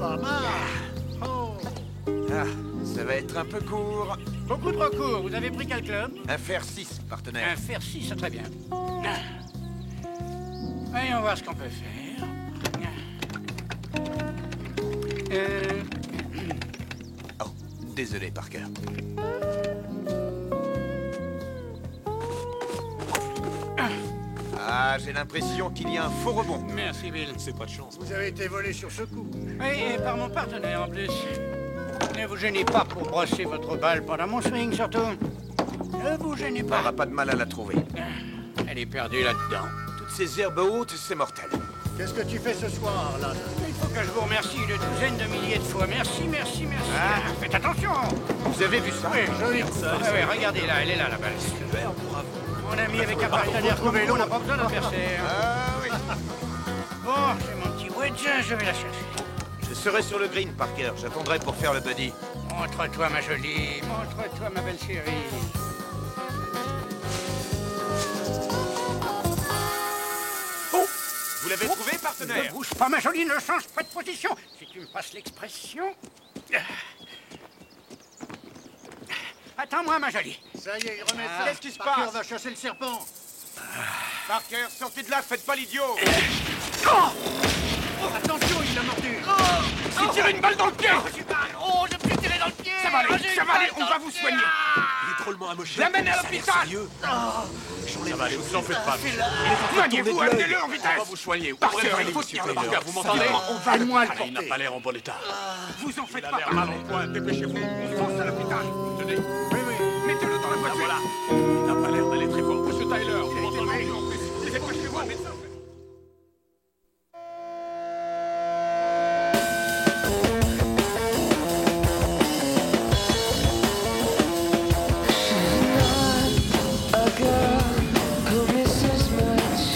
pas mal. Oh. Ah, ça va être un peu court. Beaucoup trop court. Vous avez pris quel club? Un fer 6, partenaire. Un fer 6, très bien. Voyons voir ce qu'on peut faire. Oh, désolé, Parker. Ah, j'ai l'impression qu'il y a un faux rebond. Merci, Bill. C'est pas de chance. Vous avez été volé sur ce coup. Oui, et par mon partenaire en plus. Ne vous gênez pas pour brosser votre balle pendant mon swing, surtout. Ne vous gênez On pas. n'aura pas de mal à la trouver. Elle est perdue là-dedans. Toutes ces herbes hautes, c'est mortel. Qu'est-ce que tu fais ce soir, là? Il faut que je vous remercie une douzaine de milliers de fois. Merci, merci, merci. Ah. Faites attention. Vous avez vu ça? Oui, joli. Oui, regardez là, elle est là, la balle. Mon ami avec un partenaire comme vous, on n'a pas besoin d'adversaire. Ah oui. Bon, j'ai mon petit wedge, je vais la chercher. Je serai sur le green, Parker. J'attendrai pour faire le buddy. Montre-toi, ma jolie. Montre-toi, ma belle chérie. Oh! Vous l'avez trouvé, Ne partenaire? bouge pas, ma jolie, ne change pas de position. Si tu me passes l'expression... Attends-moi, ma jolie. Ça y est, il remet ça. Qu'est-ce qui se Parker passe? va chasser le serpent. Parker, sortez de là, faites pas l'idiot! Attention, il l'a mordu. J'ai tiré une balle dans le pied. Oh, j'ai pu tirer dans le pied. Ça va aller, on va vous soigner. Il est drôlement amoché. L'amène à l'hôpital. Sérieux? Ça va aller, vous en faites pas. Soignez-vous, amenez-le en vitesse. On va vous soigner. Parker, Ouvrez il faut les tenir le Parker, bras. vous m'entendez? On va loin le Il n'a porter. pas l'air en bon état. Vous en faites Il a pas. l'air mal en point. Dépêchez-vous. On fonce à l'hôpital. Tenez. Oui, oui. Mettez-le dans la Ah, voiture. voilà. Il n'a pas l'air d'aller très fort. Monsieur Tyler, vous m'entendez? Dépêchez-vous, médecin. A girl who misses much.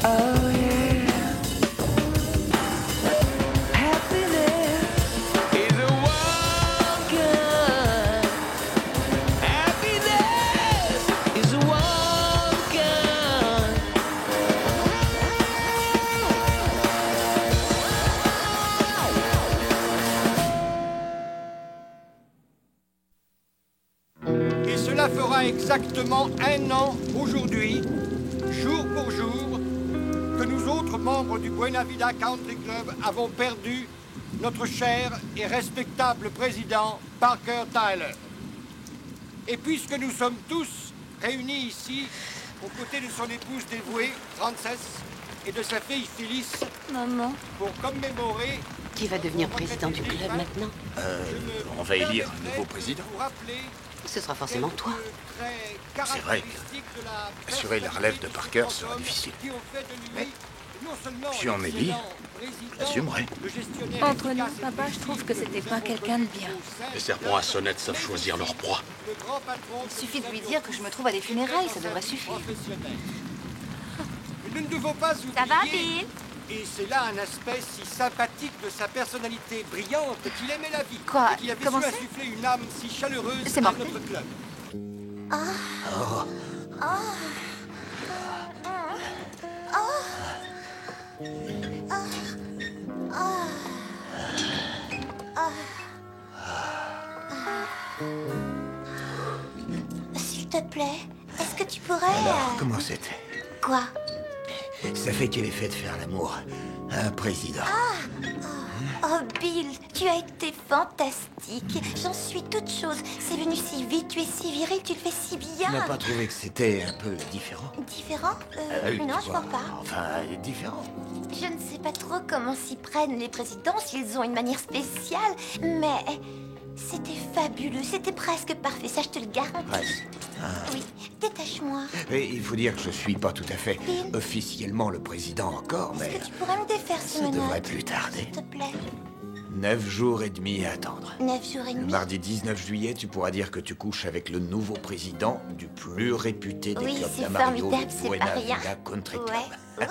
Oh yeah. Happiness is a wild gun. Happiness is a wild gun. Et cela fera exactement 1 an aujourd'hui, jour pour jour, que nous autres membres du Buena Vida Country Club avons perdu notre cher et respectable président Parker Tyler. Et puisque nous sommes tous réunis ici, aux côtés de son épouse dévouée, Frances, et de sa fille Phyllis, Maman, pour commémorer... qui va devenir président du club maintenant? On va élire un nouveau président. Ce sera forcément toi. C'est vrai assurer la relève de Parker sera difficile. Mais si on m'élit, j'assumerai. Entre nous, papa, je trouve que c'était pas quelqu'un de bien. Les serpents à sonnette savent choisir leur proie. Il suffit de lui dire que je me trouve à des funérailles, ça devrait suffire. Nous ne devons pas oublier... Ça va, Bill? Et c'est là un aspect si sympathique de sa personnalité brillante qu'il aimait la vie. Quoi? Et qu'il avait Comment su c'est? insuffler une âme si chaleureuse C'est à mortel. notre club. S'il te plaît, est-ce que tu pourrais... Alors, comment c'était? Quoi? Ça fait quel effet de faire l'amour à un président? Oh, Bill, tu as été fantastique. J'en suis toute chose. C'est venu si vite, tu es si viril, tu le fais si Tu bien. n'as pas trouvé que c'était un peu différent? Différent? Oui, Non, tu je crois vois, pas. Enfin, différent. Je ne sais pas trop comment s'y prennent les présidents, s'ils ont une manière spéciale, mais c'était fabuleux, c'était presque parfait, ça je te le garantis. Presque. Oui, détache-moi. Et il faut dire que je suis pas tout à fait Bill. officiellement le président encore, mais Est-ce que tu pourrais me défaire ces ça devrait menottes, plus tarder. s'il te plaît? 9 jours et demi à attendre. 9 jours et Le demi. mardi 19 juillet, tu pourras dire que tu couches avec le nouveau président du plus réputé des Oui, clubs c'est d'Amarillo, formidable, le c'est Buena pas rien. Vida Country Club. Ouais.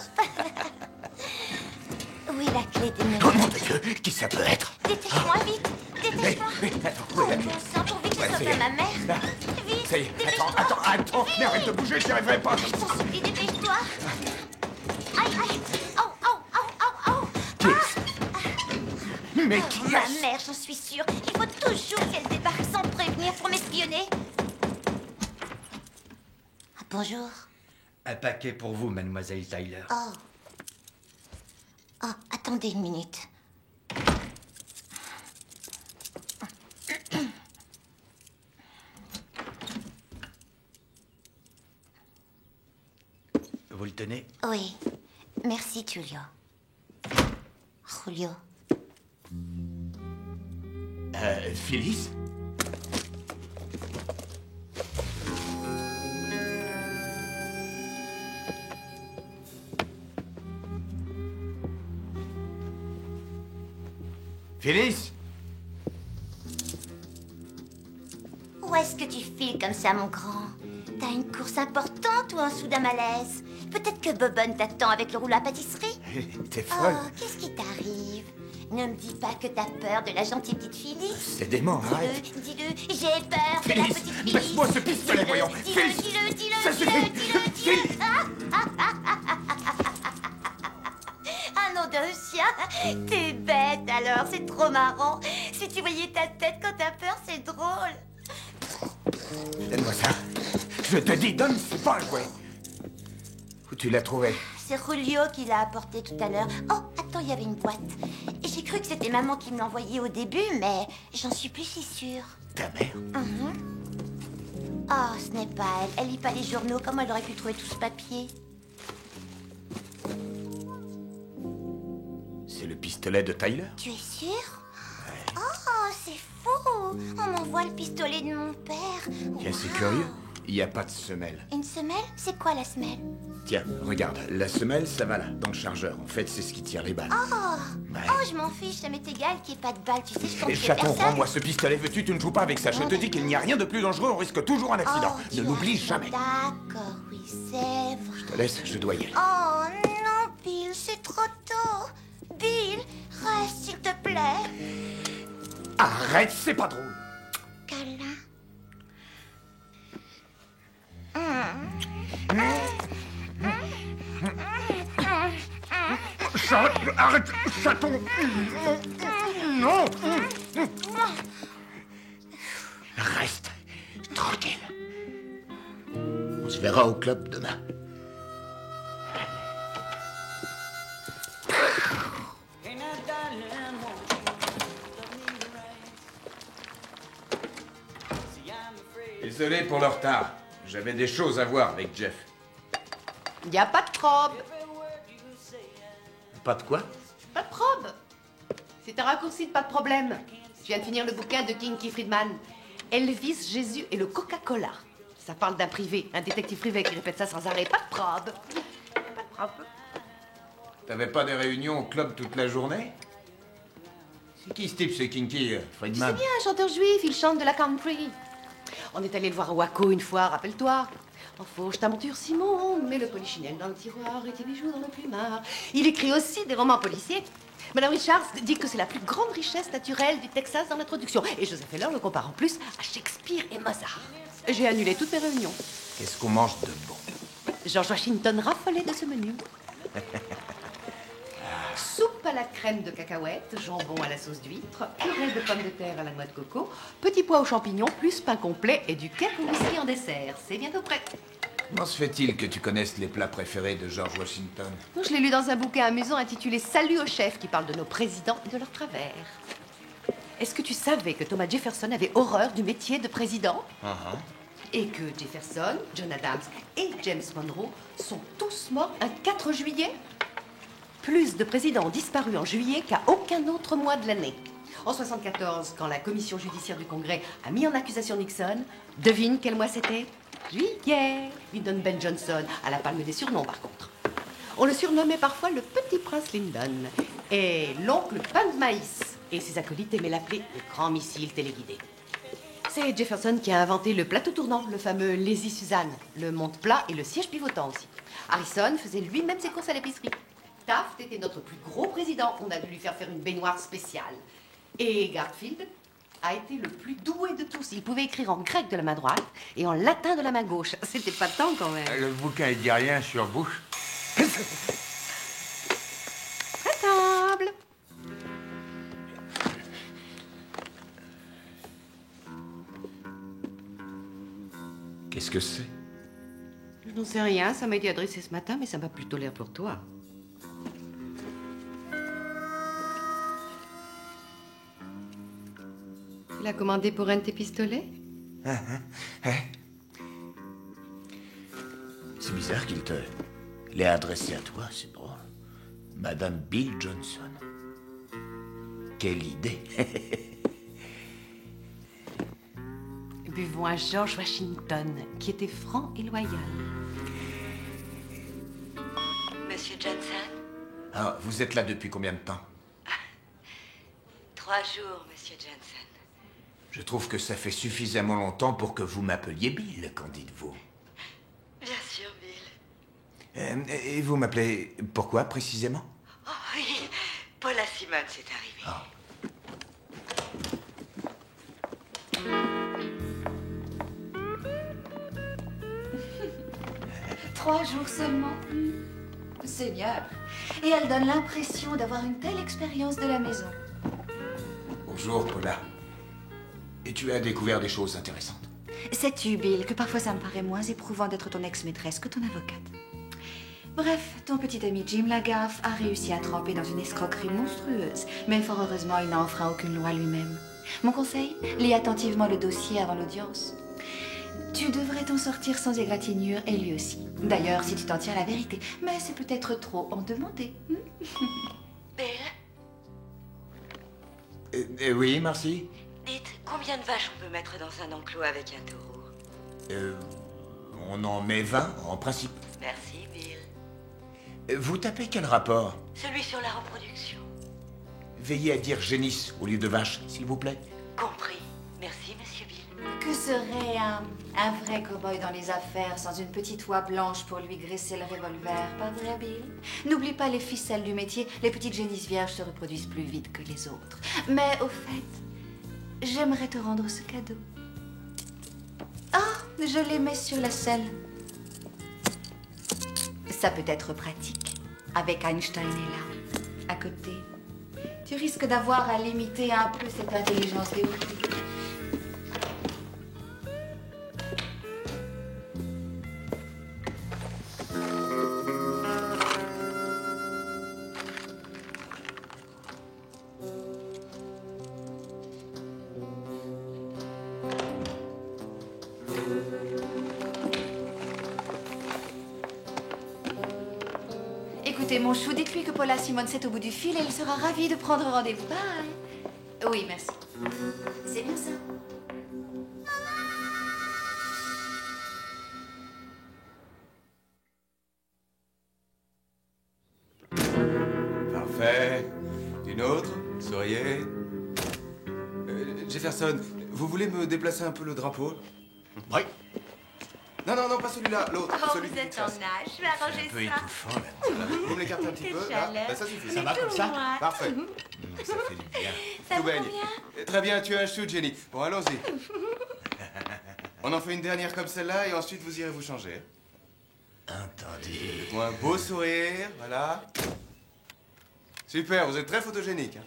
Oui, la clé des Oh mon menottes. Dieu, qui ça peut être? Détache-moi vite, détache-moi. Attends, Oh, regarde. bon sang, pourvu que ce Ouais, soit ça y pas est. ma mère. Vite, Ça y est, dépêche-toi. attends, mais arrête de bouger, j'y arriverai pas. Je t'en supplie, dépêche-toi. Aïe, aïe. Oh, Mais Oh, qui ma est-ce? mère, j'en suis sûre. Il faut toujours qu'elle débarque sans prévenir pour m'espionner. Ah, bonjour. Un paquet pour vous, mademoiselle Tyler. Oh. Oh, attendez une minute. Vous le tenez? Oui. Merci, Julio. Julio. Phyllis? Phyllis? Où est-ce que tu files comme ça, mon grand? T'as une course importante ou un soudain malaise? Peut-être que Bobonne t'attend avec le rouleau à pâtisserie? T'es folle? Oh, qu'est-ce qui t'arrive? Ne me dis pas que t'as peur de la gentille petite Phyllis. C'est dément, arrête. Dis-le, j'ai peur de la Phyllis, petite Phyllis. baisse-moi ce pistolet, voyons. Phyllis, ça suffit. Phyllis. Ah non, de chien. T'es bête alors, c'est trop marrant. Si tu voyais ta tête quand t'as peur, c'est drôle. Donne-moi ça. Je te dis, donne, c'est pas un jouet. Où tu l'as trouvé? C'est Julio qui l'a apporté tout à l'heure. Oh, attends, il y avait une boîte. Et j'ai cru que c'était maman qui me l'envoyait au début, mais j'en suis plus si sûre. Ta mère? Oh, ce n'est pas elle. Elle lit pas les journaux. Comment elle aurait pu trouver tout ce papier? C'est le pistolet de Tyler? Tu es sûre? Oh, c'est fou. On m'envoie le pistolet de mon père. Tiens, c'est Wow. curieux. Il n'y a pas de semelle. Une semelle? C'est quoi la semelle? Tiens, regarde, la semelle, ça va là, dans le chargeur. En fait, c'est ce qui tire les balles. Oh, Ouais. oh, je m'en fiche. Ça m'est égal qu'il n'y ait pas de balle. Tu sais, je compte Et tuer chaton, personne. rends-moi ce pistolet, veux-tu? Tu ne joues pas avec ça. Je te dis qu'il n'y a rien de plus dangereux, on risque toujours un accident. Oh, Ne tu as l'oublie raison. jamais. D'accord, oui, c'est vrai. Je te laisse, je dois y aller. Oh non, Bill, c'est trop tôt. Bill, reste, s'il te plaît. Arrête, c'est pas drôle. Câlin. Arrête, chaton. Non. Reste tranquille. On se verra au club demain. Désolé pour le retard. J'avais des choses à voir avec Jeff. Y a pas de probe. Pas de quoi? Pas de probe. C'est un raccourci de pas de problème. Je viens de finir le bouquin de Kinky Friedman. Elvis, Jésus et le Coca-Cola. Ça parle d'un privé, un détective privé qui répète ça sans arrêt. Pas de probe. Pas de probe. T'avais pas des réunions au club toute la journée? C'est qui ce type, ce Kinky Friedman? C'est bien un chanteur juif, il chante de la country. On est allé le voir à Waco une fois, rappelle-toi. En fauche ta monture Simon, mets le polichinelle dans le tiroir et tes bijoux dans le plumard. Il écrit aussi des romans policiers. Madame Richards dit que c'est la plus grande richesse naturelle du Texas dans l'introduction. Et Joseph Heller le compare en plus à Shakespeare et Mozart. J'ai annulé toutes mes réunions. Qu'est-ce qu'on mange de bon? George Washington raffolait de ce menu. Soupe à la crème de cacahuètes, jambon à la sauce d'huître, purée de pommes de terre à la noix de coco, petits pois aux champignons, plus pain complet et du cake au whisky en dessert. C'est bientôt prêt. Comment se fait-il que tu connaisses les plats préférés de George Washington? Je l'ai lu dans un bouquin amusant intitulé Salut aux chefs qui parle de nos présidents et de leurs travers. Est-ce que tu savais que Thomas Jefferson avait horreur du métier de président? Et que Jefferson, John Adams et James Monroe sont tous morts un 4 juillet? Plus de présidents ont disparu en juillet qu'à aucun autre mois de l'année. En 1974, quand la commission judiciaire du Congrès a mis en accusation Nixon, devine quel mois c'était? Juillet. Lyndon Ben Johnson, à la palme des surnoms par contre. On le surnommait parfois le petit prince Lyndon et l'oncle pain de maïs. Et ses acolytes aimaient l'appeler le grand missile téléguidé. C'est Jefferson qui a inventé le plateau tournant, le fameux Lazy Suzanne, le monte-plat et le siège pivotant aussi. Harrison faisait lui-même ses courses à l'épicerie. Taft était notre plus gros président. On a dû lui faire une baignoire spéciale. Et Garfield a été le plus doué de tous. Il pouvait écrire en grec de la main droite et en latin de la main gauche. C'était pas de temps quand même. Le bouquin, il dit rien sur Bush. À table. Qu'est-ce que c'est? Je n'en sais rien, ça m'a été adressé ce matin, mais ça m'a plutôt l'air pour toi. Tu l'as commandé pour un de tes pistolets? C'est bizarre qu'il te l'ait adressé à toi, c'est drôle. Madame Bill Johnson. Quelle idée. Buvons à George Washington, qui était franc et loyal. Monsieur Johnson? Ah, vous êtes là depuis combien de temps? 3 jours, Monsieur Johnson. Je trouve que ça fait suffisamment longtemps pour que vous m'appeliez Bill, qu'en dites-vous? Bien sûr, Bill. Et vous m'appelez pourquoi, précisément? Oh oui, Paula Simon est arrivée. Ah. 3 jours seulement. Seigneur. Et elle donne l'impression d'avoir une telle expérience de la maison. Bonjour, Paula. Et tu as découvert des choses intéressantes? Sais-tu, Bill, que parfois ça me paraît moins éprouvant d'être ton ex-maîtresse que ton avocate. Bref, ton petit ami Jim Lagaffe a réussi à tremper dans une escroquerie monstrueuse, mais fort heureusement, il n'a enfreint aucune loi lui-même. Mon conseil, lis attentivement le dossier avant l'audience. Tu devrais t'en sortir sans égratignure, et lui aussi. D'ailleurs, si tu t'en tiens à la vérité. Mais c'est peut-être trop en demander. Bill, Oui, merci. dites, combien de vaches on peut mettre dans un enclos avec un taureau? On en met 20, en principe. Merci, Bill. Vous tapez quel rapport? Celui sur la reproduction. Veillez à dire génisse au lieu de vache, s'il vous plaît. Compris. Merci, Monsieur Bill. Que serait un vrai cow-boy dans les affaires sans une petite oie blanche pour lui graisser le revolver, pas vrai, Bill? N'oublie pas les ficelles du métier, les petites génisses vierges se reproduisent plus vite que les autres. Mais au fait, j'aimerais te rendre ce cadeau. Ah, je les mets sur la selle. Ça peut être pratique, avec Einstein est là, à côté. Tu risques d'avoir à limiter un peu cette intelligence développée. Écoutez, mon chou, dites-lui que Paula Simon est au bout du fil et il sera ravi de prendre rendez-vous. Bye. Oui, merci. C'est bien ça. Parfait. Une autre? Souriez. Jefferson, vous voulez me déplacer un peu le drapeau? Oui. Non, non, non, pas celui-là, l'autre. Oh, celui vous qui êtes face. en âge, je vais arranger Un peu ça. étouffant, là. Voilà. Vous me l'écartez un petit peu, là. Bah, ça suffit. Ça va comme ça? Parfait. Ça fait du bien. Ça Tout vous baigne. convient? Très bien, tu as un shoot, Jenny. Bon, allons-y. On en fait une dernière comme celle-là et ensuite vous irez vous changer. Attendez. Faites-moi un beau sourire, voilà. Super, vous êtes très photogénique. Hein.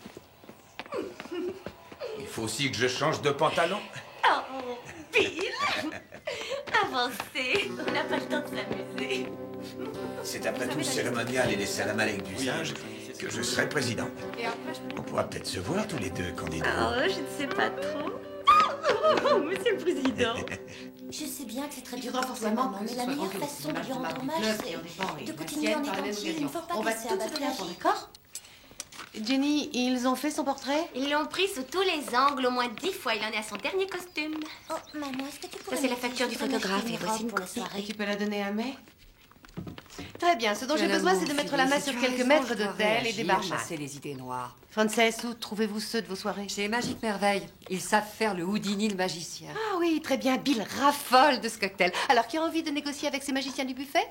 Il faut aussi que je change de pantalon. Oh, Bill! Avancez, on n'a pas le temps de s'amuser. C'est après tout cérémonial et les salam alek du singe que je serai président. On pourra peut-être se voir tous les deux, candidat. Oh, je ne sais pas trop. Oh, monsieur le président. Je sais bien que c'est très Il dur faudra pour forcément maman, que mais ce la soit meilleure rempli façon de d'image lui de rendre Marc hommage, Club c'est et on dépend, et de la continuer sienne en par la étant même chill. Il ne occasion. faut pas On va casser tout un de suite battage. faire, d'accord? Jenny, ils ont fait son portrait? Ils l'ont pris sous tous les angles au moins 10 fois. Il en est à son dernier costume. Oh, maman, est-ce que tu pourrais Ça, c'est la m'aider? facture du Je voudrais photographe, m'acheter et voici une robe pour la copie. Et soirée. tu peux la donner à May? Très bien, ce dont j'ai Quel besoin, amour, c'est de mettre Phyllis, la main et sur tu as quelques raison, mètres je dois d'hôtel et des réagir, barman. chasser les idées noires. Frances, où trouvez-vous ceux de vos soirées? Chez Magique Merveille, ils savent faire le Houdini le magicien. Ah oui, très bien. Bill raffole de ce cocktail. Alors, qui a envie de négocier avec ces magiciens du buffet?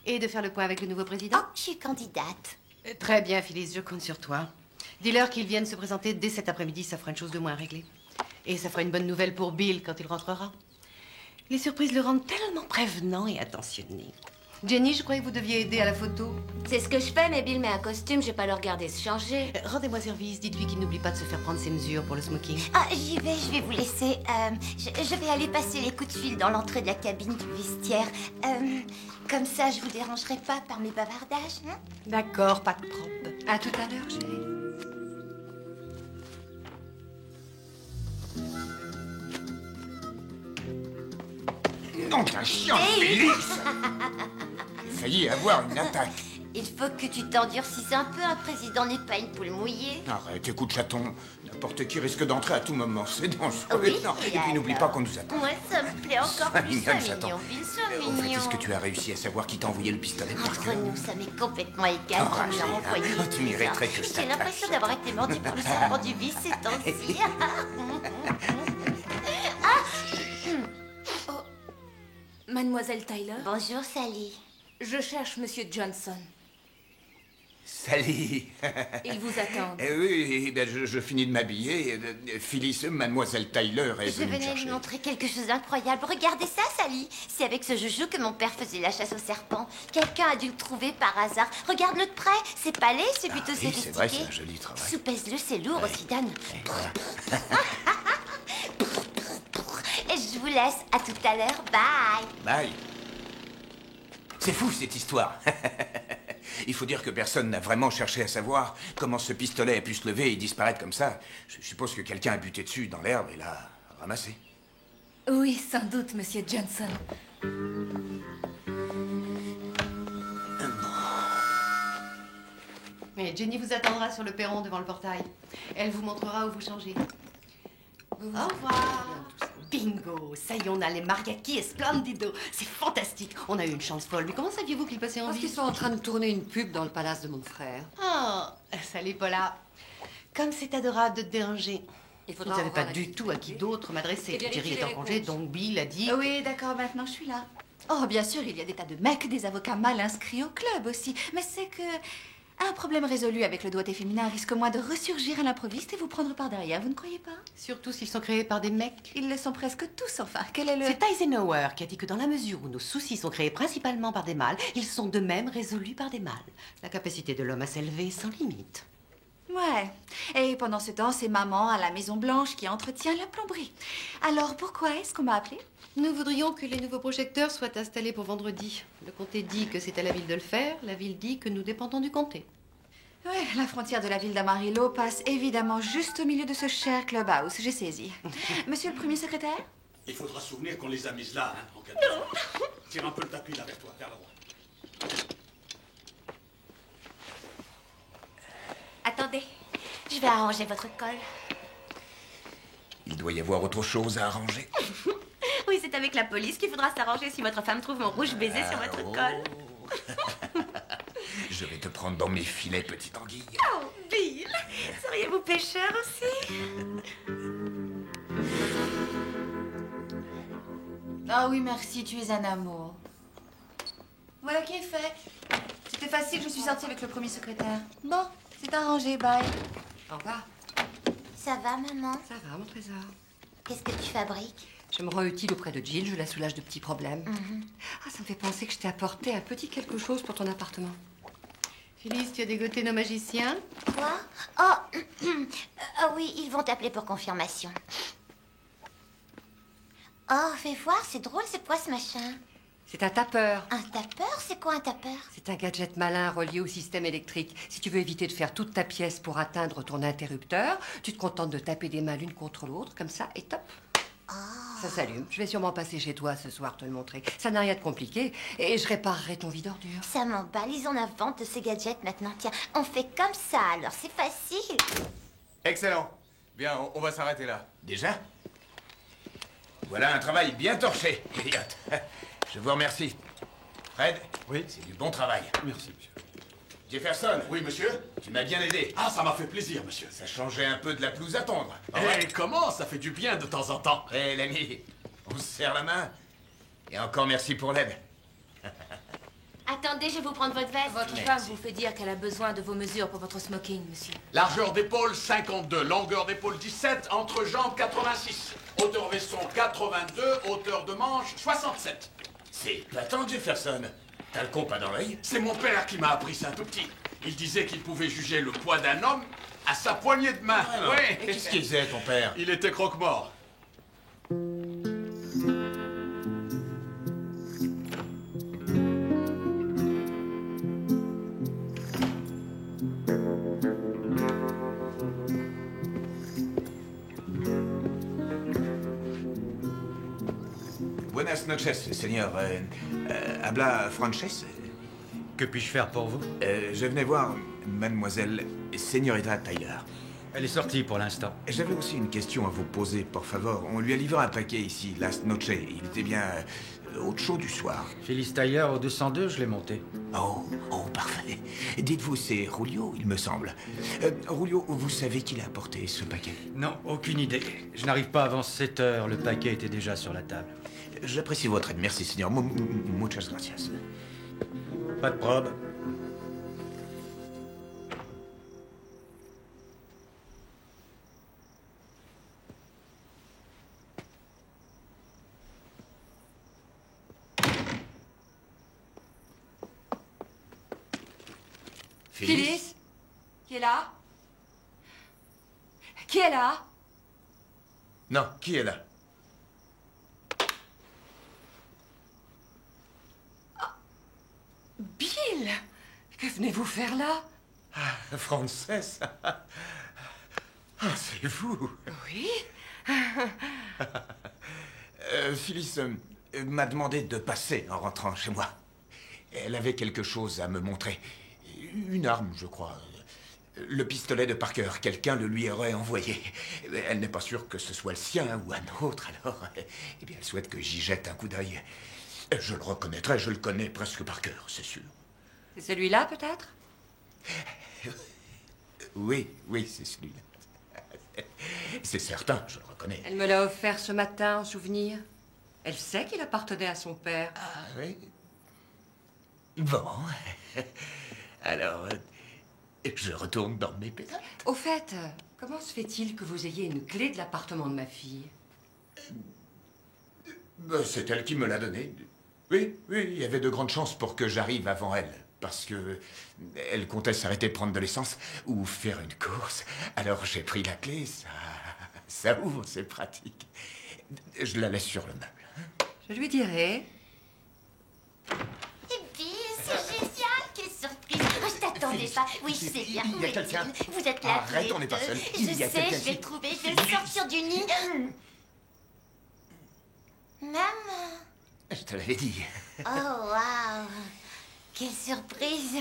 Et de faire le point avec le nouveau président? Ah. Oh, je suis candidate. Très bien, Phyllis, je compte sur toi. Dis-leur qu'ils viennent se présenter dès cet après-midi, ça fera une chose de moins à régler. Et ça fera une bonne nouvelle pour Bill quand il rentrera. Les surprises le rendent tellement prévenant et attentionné. Jenny, je croyais que vous deviez aider à la photo. C'est ce que je fais, mais Bill met un costume, je vais pas le regarder se changer. Rendez-moi service, dites-lui qu'il n'oublie pas de se faire prendre ses mesures pour le smoking. Ah, j'y vais, je vais vous laisser. Je vais aller passer les coups de fil dans l'entrée de la cabine du vestiaire. Comme ça, je vous dérangerai pas par mes bavardages. Hein? D'accord, pas de problème. À tout à l'heure, chérie. Non, t'es un chien, Félix. J'ai failli avoir une attaque. Il faut que tu t'endurcisses un peu, un président n'est pas une poule mouillée. Arrête, écoute, chaton. N'importe qui risque d'entrer à tout moment. C'est dangereux. Oui, non. Et puis n'oublie pas qu'on nous attend. Moi, ça me plaît encore Sois plus, mignonne, sois chaton. mignon, Bill, sois Au fait, mignon. est-ce que tu as réussi à savoir qui t'a envoyé le pistolet par Entre cœur? nous, ça m'est complètement égal Oh, qu'on me l'a Rachel, envoyé. hein, tu mériterais que je J'ai t'attache. l'impression d'avoir été mordu par le serpent du vice ces temps-ci. Mademoiselle Tyler? Bonjour, Sally. Je cherche Monsieur Johnson. Salut. Il vous attend. Oui, ben, je finis de m'habiller. Phyllis, mademoiselle Tyler est Je venue me venais chercher. lui montrer quelque chose d'incroyable. Regardez ça, Sally. C'est avec ce joujou que mon père faisait la chasse au serpent. Quelqu'un a dû le trouver par hasard. Regarde-le de près. C'est pas laid, c'est plutôt Oui, sophistiqué. c'est vrai, c'est un joli travail. Soupèse-le, c'est lourd aussi, Dan. Et je vous laisse. À tout à l'heure. Bye. Bye. C'est fou, cette histoire. Il faut dire que personne n'a vraiment cherché à savoir comment ce pistolet a pu se lever et disparaître comme ça. Je suppose que quelqu'un a buté dessus dans l'herbe et l'a ramassé. Oui, sans doute, Monsieur Johnson. Mais Jenny vous attendra sur le perron devant le portail. Elle vous montrera où vous changez. Au revoir. Bingo! Ça y est, on a les mariachis esplendido. C'est fantastique. On a eu une chance folle. Mais comment saviez-vous qu'ils passaient en Parce ville? qu'ils sont en train de tourner une pub dans le palace de mon frère. Oh, salut Paula. Comme c'est adorable de te déranger. Il Je faudra ne savais pas revoir du tout à qui d'autre m'adresser. Et vérifier Jerry est en les congé, réponses. donc Bill a dit... Oui, d'accord, maintenant je suis là. Oh, bien sûr, il y a des tas de mecs, des avocats mal inscrits au club aussi. Mais c'est que un problème résolu avec le doigté féminin risque moins de ressurgir à l'improviste et vous prendre par derrière, vous ne croyez pas? Surtout s'ils sont créés par des mecs. Ils le sont presque tous, enfin. Quel est le... C'est Eisenhower qui a dit que dans la mesure où nos soucis sont créés principalement par des mâles, ils sont de même résolus par des mâles. La capacité de l'homme à s'élever est sans limite. Ouais. Et pendant ce temps, c'est maman à la Maison Blanche qui entretient la plomberie. Alors, pourquoi est-ce qu'on m'a appelée? Nous voudrions que les nouveaux projecteurs soient installés pour vendredi. Le comté dit que c'est à la ville de le faire, la ville dit que nous dépendons du comté. Ouais, la frontière de la ville d'Amarillo passe évidemment juste au milieu de ce cher clubhouse. J'ai saisi. Monsieur le premier secrétaire? Il faudra se souvenir qu'on les a mises là, hein, en cas de... Tire un peu le tapis là vers toi, vers la droite. Attendez, je vais arranger votre col. Il doit y avoir autre chose à arranger. Oui, c'est avec la police qu'il faudra s'arranger si votre femme trouve mon rouge baiser sur votre col. Je vais te prendre dans mes filets, petite anguille. Oh, Bill, seriez-vous pêcheur aussi? Ah oui, merci, tu es un amour. Voilà qui est fait. C'était facile, je suis sortie avec le premier secrétaire. Bon, c'est arrangé, bye. Au revoir. Ça va, maman? Ça va, mon trésor. Qu'est-ce que tu fabriques? Je me rends utile auprès de Jill, je la soulage de petits problèmes. Ah, ça me fait penser que je t'ai apporté un petit quelque chose pour ton appartement. Phyllis, tu as dégoté nos magiciens? Quoi? Oh, ah oui, ils vont t'appeler pour confirmation. Oh, fais voir, c'est drôle, c'est quoi ce machin? C'est un tapeur. Un tapeur? C'est quoi un tapeur? C'est un gadget malin relié au système électrique. Si tu veux éviter de faire toute ta pièce pour atteindre ton interrupteur, tu te contentes de taper des mains l'une contre l'autre, comme ça, et top. Ça s'allume. Je vais sûrement passer chez toi ce soir te le montrer. Ça n'a rien de compliqué. Et je réparerai ton vide ordure. Ça m'emballe, ils en inventent de ces gadgets maintenant. Tiens, on fait comme ça, alors c'est facile. Excellent. Bien, on va s'arrêter là. Déjà? Voilà un travail bien torché, Elliot. Je vous remercie. Fred? Oui? C'est du bon travail. Merci, monsieur. Jefferson? Oui, monsieur? Tu m'as bien aidé. Ah, ça m'a fait plaisir, monsieur. Ça changeait un peu de la pelouse à tondre. Eh, comment? Ça fait du bien de temps en temps. Hé, l'ami, on se serre la main. Et encore merci pour l'aide. Attendez, je vais vous prendre votre veste. Votre femme vous fait dire qu'elle a besoin de vos mesures pour votre smoking, monsieur. Largeur d'épaule 52, longueur d'épaule 17, entrejambe 86, hauteur veston 82, hauteur de manche 67. C'est pas tant, Jefferson. T'as le compas dans l'œil? C'est mon père qui m'a appris ça tout petit. Il disait qu'il pouvait juger le poids d'un homme à sa poignée de main. Alors, Ouais. qu'est-ce qu'il faisait, ton père? Il était croque-mort. Buenas noches, señor. Habla Frances? Que puis-je faire pour vous? Je venais voir mademoiselle Señorita Tyler. Elle est sortie pour l'instant. J'avais aussi une question à vous poser, por favor. On lui a livré un paquet ici, last noche. Il était bien au chaud du soir. Phyllis Tyler au 202, je l'ai monté. Oh, parfait. Dites-vous, c'est Julio, il me semble. Julio, vous savez qui l'a apporté, ce paquet? Non, aucune idée. Je n'arrive pas avant 7 heures. Le paquet était déjà sur la table. J'apprécie votre aide. Merci, señor. Muchas gracias. Pas de probe. Phyllis? Qui est là? Qui est là? Non, qui est là? Bill! Que venez-vous faire là? Frances? C'est vous? Oui? Phyllis m'a demandé de passer en rentrant chez moi. Elle avait quelque chose à me montrer. Une arme, je crois. Le pistolet de Parker. Quelqu'un le lui aurait envoyé. Elle n'est pas sûre que ce soit le sien ou un autre, alors... Eh bien, elle souhaite que j'y jette un coup d'œil. Je le reconnaîtrai, je le connais presque par cœur, c'est sûr. C'est celui-là, peut-être? Oui, c'est celui-là. C'est certain, je le reconnais. Elle me l'a offert ce matin, en souvenir. Elle sait qu'il appartenait à son père. Ah oui? Bon. Alors, je retourne dans mes pétales. Au fait, comment se fait-il que vous ayez une clé de l'appartement de ma fille? C'est elle qui me l'a donnée. Oui, il y avait de grandes chances pour que j'arrive avant elle. Parce que elle comptait s'arrêter prendre de l'essence ou faire une course. Alors j'ai pris la clé, ça ouvre, c'est pratique. Je la laisse sur le meuble. Je lui dirai. Et puis, c'est génial, quelle surprise. Oh, je t'attendais pas. Oui, je sais bien. Il y a quelqu'un. Vous êtes là. Arrête, on n'est pas seul. Je sais, je vais le trouver, je vais le sortir du nid. Maman. Je te l'avais dit. Oh, waouh. Quelle surprise.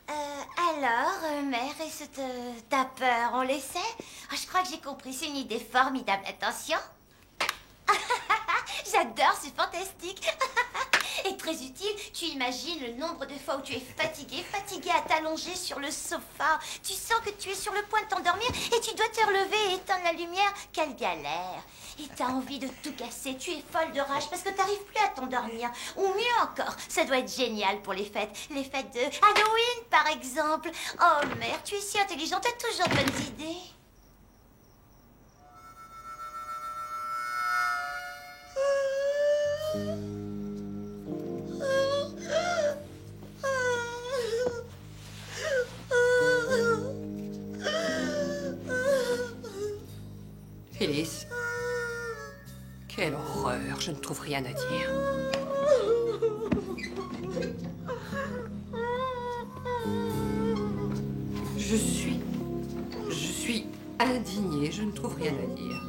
Alors, mère, est-ce que t'as peur, on le sait? Oh, je crois que j'ai compris, c'est une idée formidable. Attention. J'adore, c'est fantastique. Et très utile, tu imagines le nombre de fois où tu es fatigué à t'allonger sur le sofa. Tu sens que tu es sur le point de t'endormir et tu dois te relever et éteindre la lumière. Quelle galère. Et t'as envie de tout casser. Tu es folle de rage parce que t'arrives plus à t'endormir. Ou mieux encore, ça doit être génial pour les fêtes. Les fêtes de Halloween, par exemple. Oh, mère, tu es si intelligente, t'as toujours de bonnes idées. Phyllis. Quelle horreur, je ne trouve rien à dire. Je suis indignée, je ne trouve rien à dire.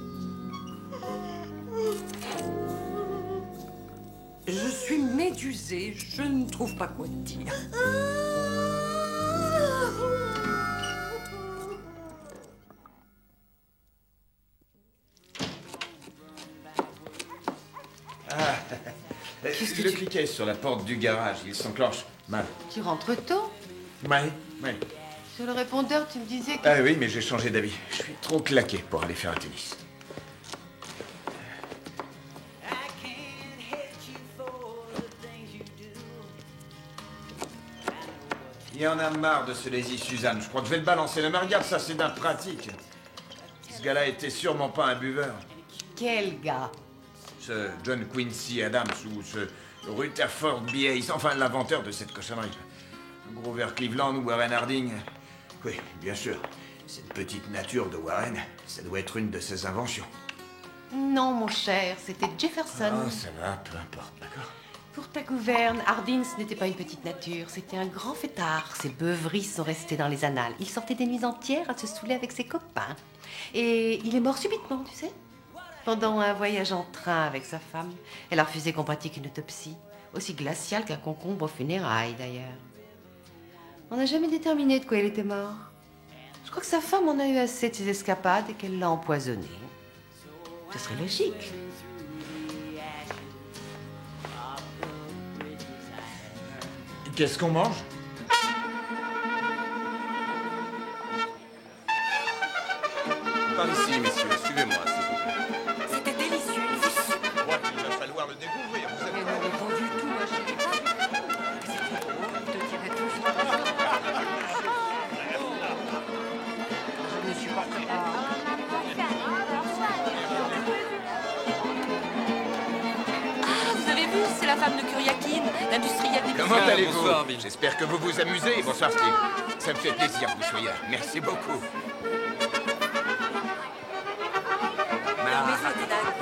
Je suis médusée, je ne trouve pas quoi dire. Le cliquet sur la porte du garage, il s'enclenche mal. Tu rentres tôt? Oui. Sur le répondeur, tu me disais que... Ah oui, mais j'ai changé d'avis. Je suis trop claqué pour aller faire un tennis. Il y en a marre de ce lazy Suzanne. Je crois que je vais le balancer. Mais regarde ça, c'est d'un pratique. Ce gars-là était sûrement pas un buveur. Quel gars? Ce John Quincy Adams ou ce Rutherford B. Hayes, enfin l'inventeur de cette cochonnerie. Grover Cleveland ou Warren Harding. Oui, bien sûr. Cette petite nature de Warren, ça doit être une de ses inventions. Non, mon cher, c'était Jefferson. Oh, ça va, peu importe, d'accord. Pour ta gouverne, Harding, ce n'était pas une petite nature, c'était un grand fêtard. Ses beuveries sont restées dans les annales. Il sortait des nuits entières à se saouler avec ses copains. Et il est mort subitement, tu sais. Pendant un voyage en train avec sa femme, elle a refusé qu'on pratique une autopsie. Aussi glaciale qu'un concombre aux funérailles, d'ailleurs. On n'a jamais déterminé de quoi il était mort. Je crois que sa femme en a eu assez de ses escapades et qu'elle l'a empoisonné. Ce serait logique. Qu'est-ce qu'on mange? Par ici, messieurs, suivez-moi, s'il vous plaît. C'était délicieux. Je crois qu'il va falloir le découvrir. Vous avez... Pas du tout, ma chérie. Je te dirai tout sur Je ne supporte pas. Ah, vous avez vu, c'est la femme de Kuriakin, l'industriel des Comment allez-vous? Bonsoir, Bill. J'espère que vous vous amusez. Bonsoir, Steve. Ça me fait plaisir que vous soyez là. Merci beaucoup.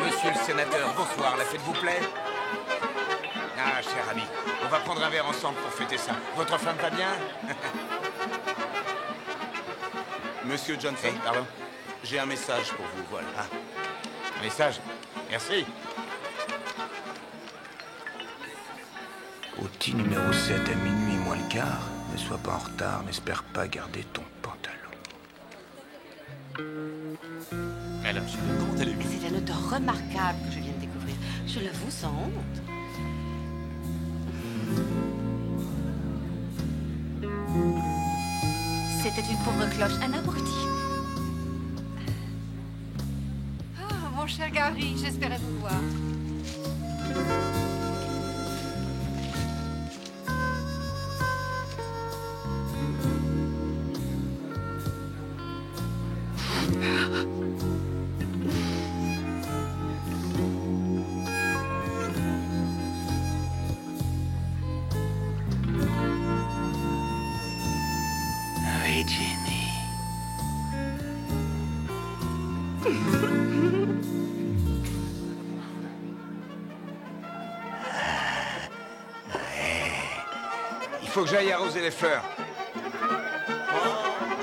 Monsieur le sénateur, bonsoir. La fête vous plaît? Ah, cher ami, on va prendre un verre ensemble pour fêter ça. Votre femme va bien? Monsieur Johnson, Hey, pardon? j'ai un message pour vous, voilà. Ah, un message. Merci. Au petit numéro 7 à minuit moins le quart, ne sois pas en retard, n'espère pas garder ton pantalon. Alors, comment allez-vous? Mais c'est un auteur remarquable que je viens de découvrir. Je l'avoue sans honte. C'était une pauvre cloche, un abruti. Ah, mon cher Gary, j'espérais vous voir. Oui, Jenny. Il faut que j'aille arroser les fleurs.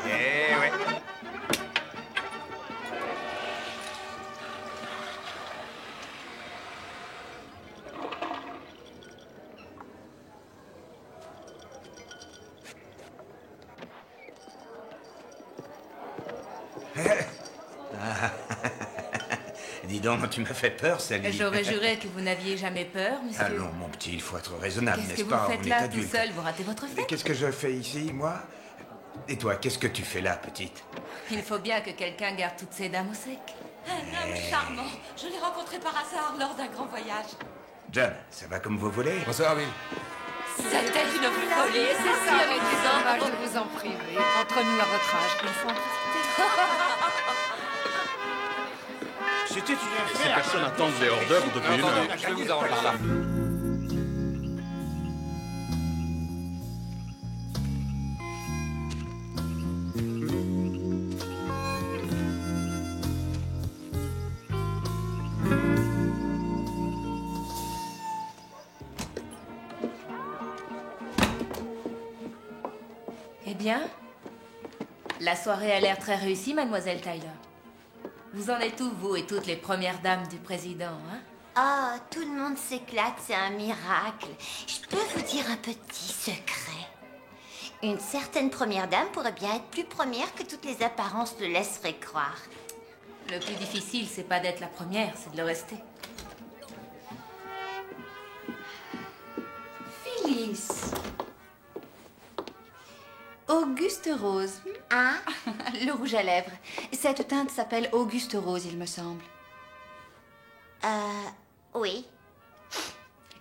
Eh ouais. Dis donc, tu m'as fait peur, Sally. J'aurais juré que vous n'aviez jamais peur, monsieur. Allons, mon petit, il faut être raisonnable, Qu'est-ce n'est-ce que pas? vous faites On est là, tout adulte. seul? Vous ratez votre fête? Qu'est-ce que je fais ici, moi? Et toi, qu'est-ce que tu fais là, petite? Il faut bien que quelqu'un garde toutes ces dames au sec. Un homme charmant. Je l'ai rencontré par hasard lors d'un grand voyage. John, ça va comme vous voulez? Bonsoir, Bill. C'était une folie, c'est Ça si aurait été dommage amusant. de vous en priver. Entre nous, à votre âge, il faut en profiter. C'était une Ces affaire. personnes attendent les hors-d'œuvre depuis une heure. Je vais vous arranger ça. Eh bien, la soirée a l'air très réussie, mademoiselle Tyler. Vous en êtes où, vous et toutes les premières dames du président, hein? Oh, tout le monde s'éclate, c'est un miracle. Je peux vous dire un petit secret. Une certaine première dame pourrait bien être plus première que toutes les apparences le laisseraient croire. Le plus difficile, c'est pas d'être la première, c'est de le rester. Phyllis. Auguste Rose. Hein? Le rouge à lèvres. Cette teinte s'appelle Auguste Rose, il me semble. Oui.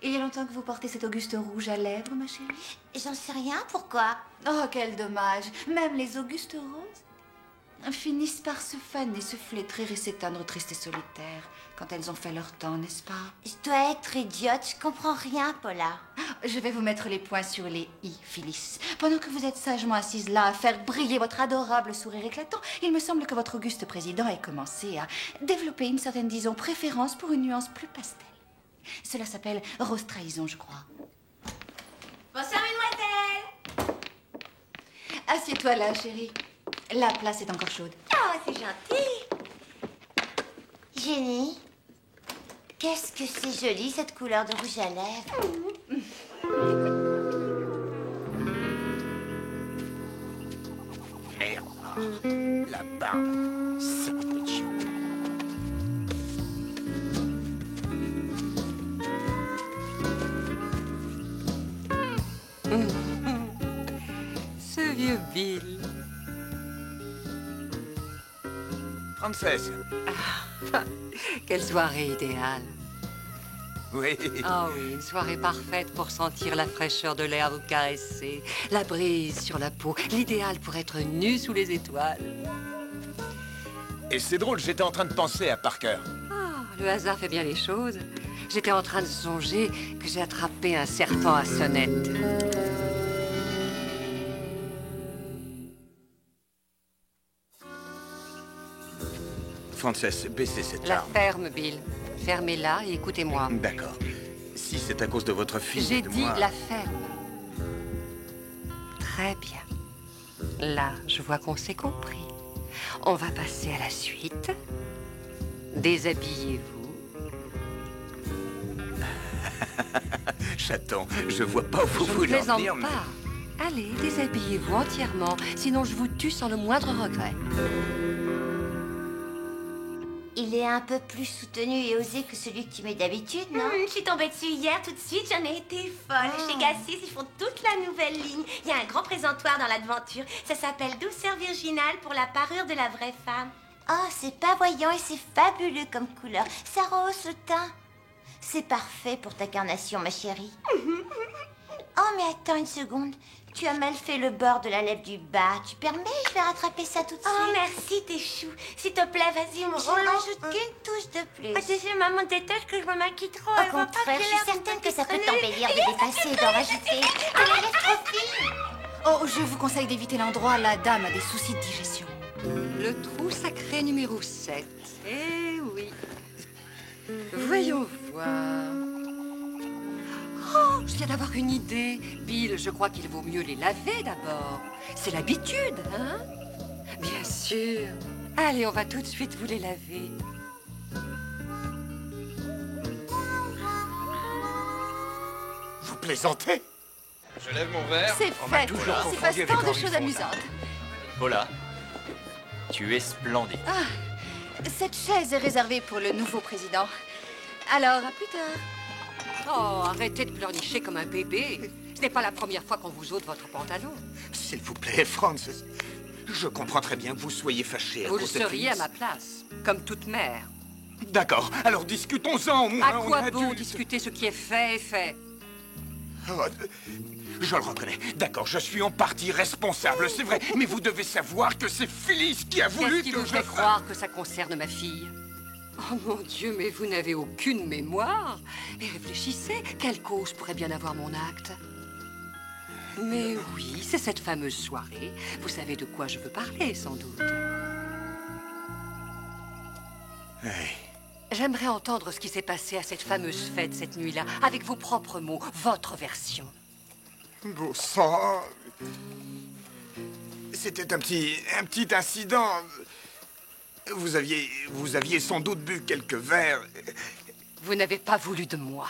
Il y a longtemps que vous portez cet Auguste rouge à lèvres, ma chérie? J'en sais rien, pourquoi? Oh, quel dommage. Même les Augustes Roses? finissent par se faner, se flétrir et s'éteindre tristes et solitaires quand elles ont fait leur temps, n'est-ce pas? Je dois être idiote, je comprends rien, Paula. Je vais vous mettre les points sur les i, Phyllis. Pendant que vous êtes sagement assise là à faire briller votre adorable sourire éclatant, il me semble que votre auguste président ait commencé à développer une certaine, disons, préférence pour une nuance plus pastel. Cela s'appelle rose trahison, je crois. Bonsoir, mademoiselle. Assieds-toi là, chérie. La place est encore chaude. Oh, c'est gentil. Jenny, qu'est-ce que c'est joli, cette couleur de rouge à lèvres. Merde. La barbe. Ça peut être chaud. Ce vieux Bill. Frances. Quelle soirée idéale. Oui. Ah oui, une soirée parfaite pour sentir la fraîcheur de l'air vous caresser, la brise sur la peau, l'idéal pour être nu sous les étoiles. Et c'est drôle, j'étais en train de penser à Parker. Ah, le hasard fait bien les choses. J'étais en train de songer que j'ai attrapé un serpent à sonnette. Frances, baissez cette La arme. ferme, Bill. Fermez-la et écoutez-moi. D'accord. Si c'est à cause de votre fille J'ai et de dit moi... la ferme. Très bien. Là, je vois qu'on s'est compris. On va passer à la suite. Déshabillez-vous. Chaton, je vois pas où vous Je ne voulez en plaisante venir, mais... pas. Allez, déshabillez-vous entièrement, sinon je vous tue sans le moindre regret. Il est un peu plus soutenu et osé que celui que tu mets d'habitude, non? Je suis tombée dessus hier, tout de suite, j'en ai été folle. Chez Gassis, ils font toute la nouvelle ligne. Il y a un grand présentoir dans l'aventure. Ça s'appelle Douceur virginale pour la parure de la vraie femme. Oh, c'est pas voyant et c'est fabuleux comme couleur. Ça rehausse le teint. C'est parfait pour ta carnation, ma chérie. Oh, mais attends une seconde. Tu as mal fait le bord de la lèvre du bas. Tu permets? Je vais rattraper ça tout de suite. Oh, merci, tes choux. S'il te plaît, vas-y, me Je rajoute qu'une touche de plus. Ah, tu sais, maman déteste que je me maquille trop. Au contraire, je suis certaine que ça peut t'embellir de dépasser et d'en rajouter. Ah, la lèvre trop fine. Oh, je vous conseille d'éviter l'endroit. La dame a des soucis de digestion. Le trou sacré numéro 7. Eh oui. Voyons voir. Oh, je viens d'avoir une idée. Bill, je crois qu'il vaut mieux les laver d'abord. C'est l'habitude, hein? Bien sûr. Allez, on va tout de suite vous les laver. Vous plaisantez? Je lève mon verre. C'est fait. C'est pas tant de choses amusantes. Paula, tu es splendide. Ah, cette chaise est réservée pour le nouveau président. Alors, à plus tard. Oh, arrêtez de pleurnicher comme un bébé. Ce n'est pas la première fois qu'on vous ôte votre pantalon. S'il vous plaît, Frances. Je comprends très bien que vous soyez fâchée à Vous le cause de seriez à Phyllis. ma place, comme toute mère. D'accord, alors discutons-en au moins. À quoi on est bon adultes. discuter ce qui est fait est fait? Oh, je le reconnais. D'accord, je suis en partie responsable, c'est vrai. Mais vous devez savoir que c'est Phyllis qui a voulu Qu'est-ce qui que vous je... fait croire que ça concerne ma fille? Oh mon Dieu, mais vous n'avez aucune mémoire. Mais réfléchissez, quelle cause pourrait bien avoir mon acte? Mais oui, c'est cette fameuse soirée. Vous savez de quoi je veux parler, sans doute. Hey. J'aimerais entendre ce qui s'est passé à cette fameuse fête cette nuit-là, avec vos propres mots, votre version. Bon sang... C'était un petit incident. Vous aviez sans doute bu quelques verres. Vous n'avez pas voulu de moi.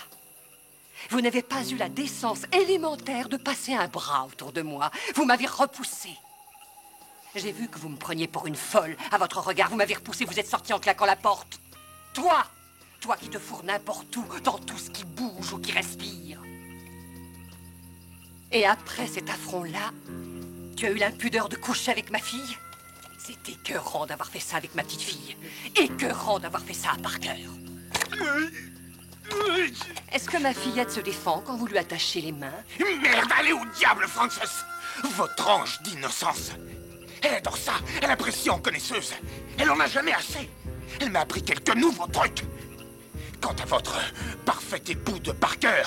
Vous n'avez pas eu la décence élémentaire de passer un bras autour de moi. Vous m'avez repoussé. J'ai vu que vous me preniez pour une folle. À votre regard, vous m'avez repoussé, vous êtes sorti en claquant la porte. Toi qui te fourres n'importe où, dans tout ce qui bouge ou qui respire. Et après cet affront-là, tu as eu l'impudeur de coucher avec ma fille? C'est écœurant d'avoir fait ça avec ma petite fille. Écœurant d'avoir fait ça à Parker. Est-ce que ma fillette se défend quand vous lui attachez les mains? Merde, allez au diable, Frances! Votre ange d'innocence! Elle adore ça. Elle apprécie en connaisseuse. Elle en a jamais assez. Elle m'a appris quelques nouveaux trucs. Quant à votre parfait époux de Parker,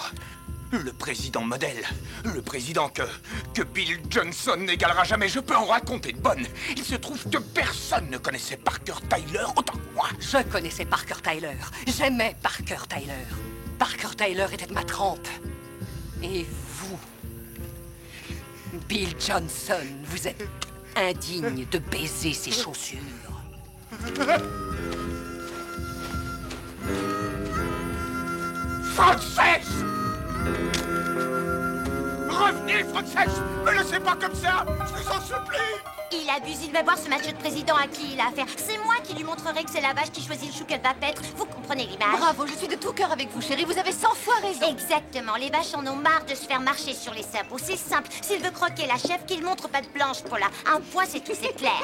le président modèle, le président que Bill Johnson n'égalera jamais, je peux en raconter de bonnes. Il se trouve que personne ne connaissait Parker Tyler autant que moi. Je connaissais Parker Tyler. J'aimais Parker Tyler. Parker Tyler était ma trempe. Et vous, Bill Johnson, vous êtes indigne de baiser ses chaussures. Frances! Revenez, Frances! Me laissez pas comme ça! Je vous en supplie! Il abuse, il va voir ce match de président à qui il a affaire. C'est moi qui lui montrerai que c'est la vache qui choisit le chou qu'elle va paître. Vous comprenez l'image? Bravo, je suis de tout cœur avec vous, chérie. Vous avez 100 fois raison. Exactement. Les vaches en ont marre de se faire marcher sur les sabots. C'est simple. S'il veut croquer la chèvre, qu'il montre pas de blanche, Paula. Un point, c'est tout, c'est clair.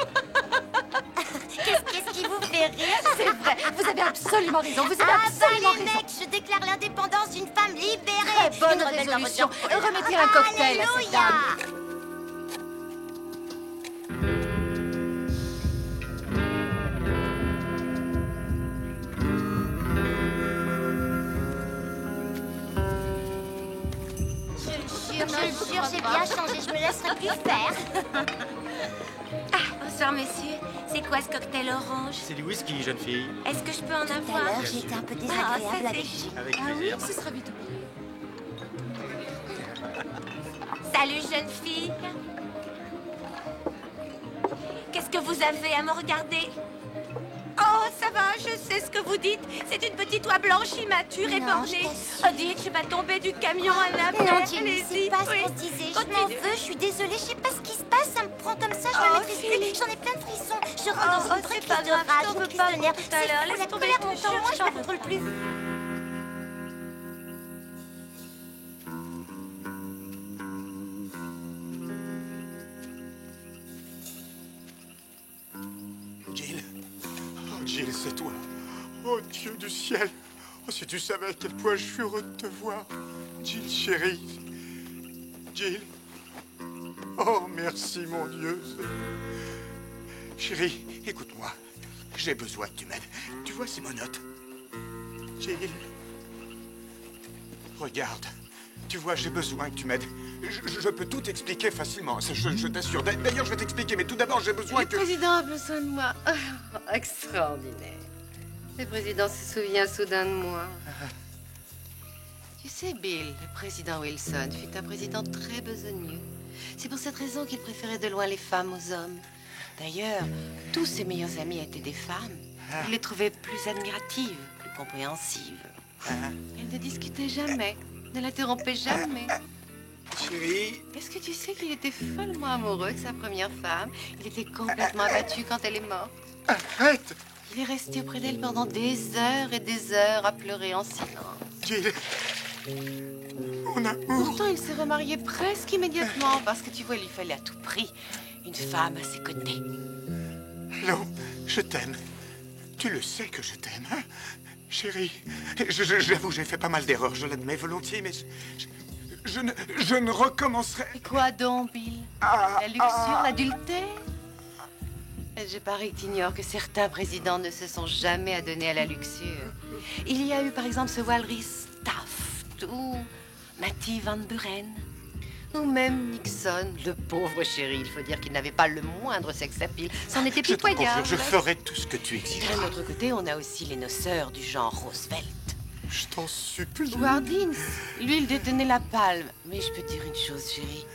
Qu'est-ce qui vous fait rire? C'est vrai. Vous avez absolument raison. Vous avez absolument les raison. mecs, je déclare l'indépendance d'une femme libérée. Très bonne Une rebelle dans votre résolution. genre. Remettez un cocktail à cette Alléluia. dame. Je jure, j'ai bien changé, je me laisserai plus faire. Bonsoir, monsieur. C'est quoi ce cocktail orange? C'est du whisky, jeune fille. Est-ce que je peux en Tout à avoir? l'heure, j'ai été un peu désagréable avec vous. Avec Ah oui, plaisir. ce sera vite. Salut, jeune fille. Qu'est-ce que vous avez à me regarder? Oh, ça va, je sais ce que vous dites. C'est une petite oie blanche immature et Non, bornée. je Oh, dites, je vais tomber du camion à la Non, Jimmy, allez-y. c'est pas ce Oui. qu'on se disait. Je Continue. m'en veux, je suis désolée, je sais pas ce qui se passe, ça me prend comme ça, je Oh, me maîtrise Philippe. plus. J'en ai plein de frissons. Je rentre Oh, dans une c'est vraie pas crise de grave, je rage, t'en une veux crise pas de nerfs. tout à l'heure, C'est fou, laisse la tomber, colère je te monte en jure, moi, je je t'en ne veux. contrôle plus. Jill. Oh, Jill, c'est toi. Oh, Dieu du ciel. Oh, si tu savais à quel point je suis heureux de te voir. Jill, chérie. Jill. Oh, merci, mon Dieu. Chérie, écoute-moi. J'ai besoin que tu m'aides. Tu vois ces monotes? Jill. Regarde. Tu vois, j'ai besoin que tu m'aides. Je peux tout expliquer facilement. Je t'assure. D'ailleurs, je vais t'expliquer, mais tout d'abord, j'ai besoin Le que... président a besoin de moi. Oh, extraordinaire. Le président se souvient soudain de moi. Tu sais, Bill, le président Wilson fut un président très besogneux. C'est pour cette raison qu'il préférait de loin les femmes aux hommes. D'ailleurs, tous ses meilleurs amis étaient des femmes. Il les trouvait plus admiratives, plus compréhensives. Elle ne discutait jamais, ne l'interrompait jamais. Chérie. Est-ce que tu sais qu'il était follement amoureux de sa première femme? Il était complètement abattu quand elle est morte. Arrête! Il est resté auprès d'elle pendant des heures et des heures à pleurer en silence. Jill. Mon amour. Pourtant, il s'est remarié presque immédiatement parce que tu vois, il lui fallait à tout prix une femme à ses côtés. Non, je t'aime. Tu le sais que je t'aime, hein? Chérie, j'avoue, j'ai fait pas mal d'erreurs, je l'admets volontiers, mais je ne recommencerai... Et quoi donc, Bill? La luxure, l'adultère? Je parie que tu ignores que certains présidents ne se sont jamais adonnés à la luxure. Il y a eu par exemple ce Walrus Taft ou Mattie Van Buren. Ou même Nixon, le pauvre chéri. Il faut dire qu'il n'avait pas le moindre sex-appeal. C'en était Je te pitoyable. conjure, je ferai tout ce que tu Et exigeras. d'un autre côté, on a aussi les noceurs du genre Roosevelt. Je t'en supplie. Ou Harding, lui, il détenait la palme. Mais je peux te dire une chose, chérie.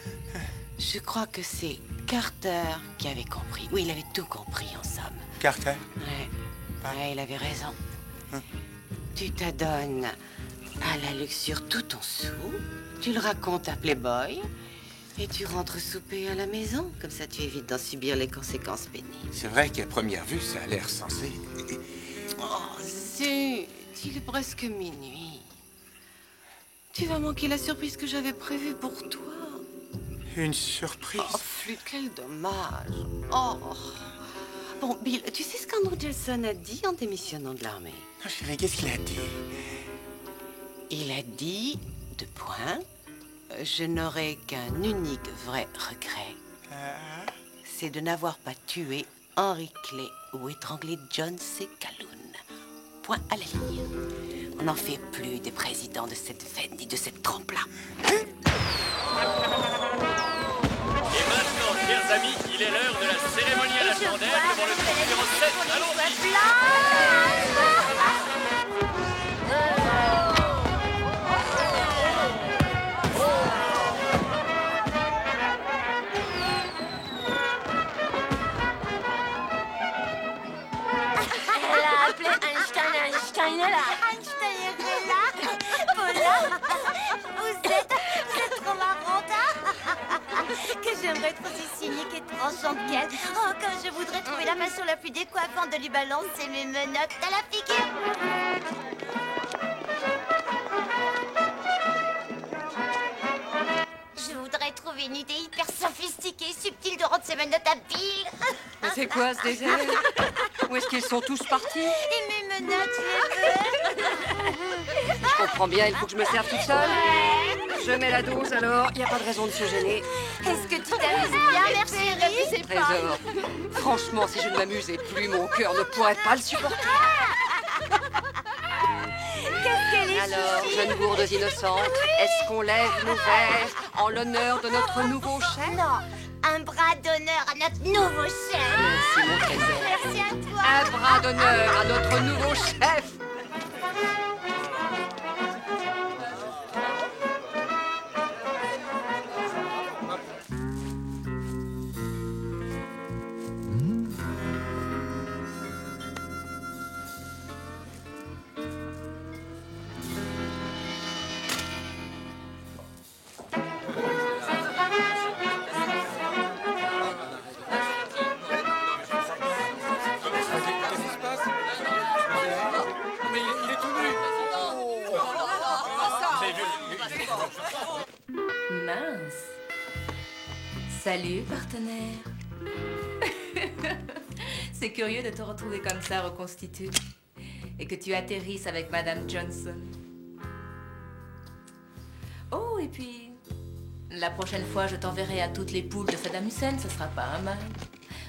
Je crois que c'est Carter qui avait compris. Oui, il avait tout compris, en somme. Carter? Ouais, il avait raison. Tu t'adonnes à la luxure tout en sous, tu le racontes à Playboy, et tu rentres souper à la maison. Comme ça, tu évites d'en subir les conséquences pénibles. C'est vrai qu'à première vue, ça a l'air sensé. Oh, zut, il est presque minuit. Tu vas manquer la surprise que j'avais prévue pour toi. Une surprise? Oh, flûte, quel dommage. Oh. Bon, Bill, tu sais ce qu'Andrew Jackson a dit en démissionnant de l'armée? Oh, chérie, qu'est-ce qu'il a dit? Il a dit, deux points, je n'aurai qu'un unique vrai regret. c'est de n'avoir pas tué Henry Clay ou étranglé John C. Calhoun. Point à la ligne. On n'en fait plus des présidents de cette fête ni de cette trempe-là. Et maintenant, chers amis, il est l'heure de la cérémonie à la chandelle devant le but numéro 7. Allons-y. Elle a appelé Einstein est là. Einstein est là. Paula, vous êtes trop marrante. Que j'aimerais être aussi cynique et tranchante qu'elle. Oh, comme je voudrais trouver la façon la plus décoiffante de lui balancer mes menottes à la figure. Je voudrais trouver une idée hyper sophistiquée et subtile de rendre ses menottes habiles. Mais c'est quoi ce désert? Où est-ce qu'ils sont tous partis? Et mes menottes, je les veux. Je comprends bien, il faut que je me serve toute seule. Je mets la dose alors, il n'y a pas de raison de se gêner. Est-ce que tu t'amuses bien, merci, Trésor, franchement, si je ne m'amusais plus, mon cœur ne pourrait pas le supporter. Qu'est-ce qu'elle est Alors, chouchie. jeunes gourdes innocentes, est-ce qu'on lève nos verres en l'honneur de notre nouveau chef? Non, un bras d'honneur à notre nouveau chef. Merci, mon trésor. Merci à toi. Un bras d'honneur à notre nouveau chef. Mince. Salut, partenaire. C'est curieux de te retrouver comme ça, reconstitué. Et que tu atterrisses avec Madame Johnson. Oh, et puis... La prochaine fois, je t'enverrai à toutes les poules de Saddam Hussein, ce sera pas un mal.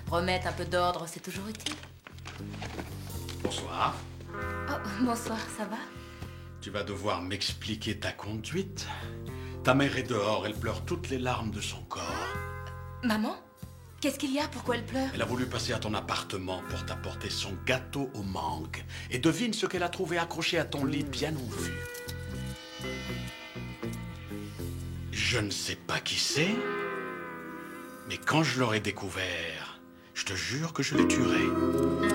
Remettre un peu d'ordre, c'est toujours utile. Bonsoir. Oh, bonsoir, ça va? Tu vas devoir m'expliquer ta conduite. Ta mère est dehors, elle pleure toutes les larmes de son corps. Maman? Qu'est-ce qu'il y a? Pourquoi elle pleure? Elle a voulu passer à ton appartement pour t'apporter son gâteau au mangue. Et devine ce qu'elle a trouvé accroché à ton lit bien en vue. Je ne sais pas qui c'est, mais quand je l'aurai découvert, je te jure que je le tuerai.